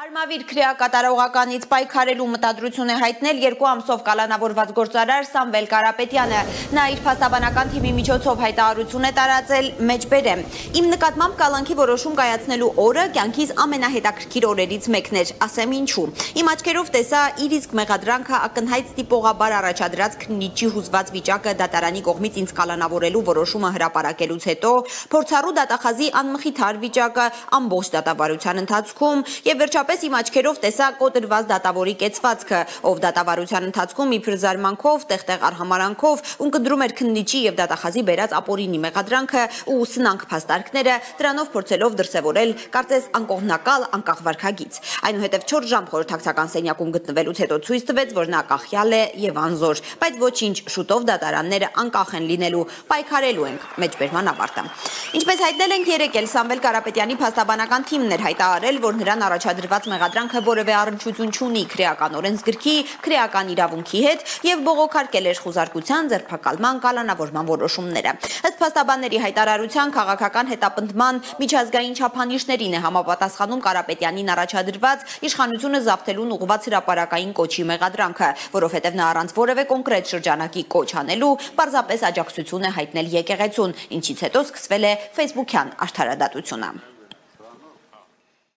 Արմավիր քրեակատարողականից պայքարելու մտադրություն է հայտնել 2 ամսով կալանավորված գործարար Սամվել Կարապետյանը։ Նա իր փաստաբանական թիմի միջոցով հայտարարություն է տարածել մեջբերեմ։ Իմ նկատմամբ կալանքի որոշում կայացնելու օրը կյանքիս ամենահետաքրքիր օրերից մեկն էր, ասեմ ինչու։ Իմ աչքերով տեսա իր իսկ մեղադրանքը ակնհայտ տիպողաբար առաջադրած քննիչի հուզված վիճակը դատարանի կողմից ինձ կալանավորելու որոշումը հրապարակելուց հետո, փորձառու դատախազի անմխիթար վիճակը ամբողջ դատավարության ընթացքում եւ վերջապես իմ աչքերով տեսա կոտրված դատավորի կեցվածքը, ով դատավարության ընթացքում իբր զարմանքով, տեղ-տեղ արհամարանքով ունկնդրում էր քննիչի եւ դատախազի բերած ապօրինի մեղադրանքը ու սնանկ փաստարկները, դրանով փորձելով դրսեւորել կարծես անկողմնակալ, անկախ վարքագիծ։ Այնուհետև 4 ժամ խորհրդակցական սենյակում գտնվելուց հետո ցույց տվեց, որ նա կախյալ է եւ անզոր, բայց ոչինչ, շուտով դատարանները անկախ են լինելու, պայքարելու ենք, մեջբերման ավարտը։ Ինչպես հայտնել ենք երեկ էլ Սամվել Կարապետյանի փաստաբանական թիմն էր հայտարարել, որ նրան առաջադրված մեղադրանքը որևէ առնչություն չունի քրեական օրենսգրքի, քրեական իրավունքի հետ եւ բողոքարկել էր խուզարկության, ձերբակալման, կալանավորման որոշումները։ Ըստ փաստաբանների հայտարարության քաղաքական հետապնդման միջազգային չափանիշներին է համապատասխանում Կարապետյանին առաջադրված իշխանությունը զավթելուն ուղղված հրապարակային կոչի մեղադրանքը, որովհետեւ նա առանց որևէ կոնկրետ շրջանակի կոչ անելու պարզապես աջակցություն է հայտնել եկեղեցուն, ինչից հետո սկսվել է ֆեյսբուքյան արդարադատությունը։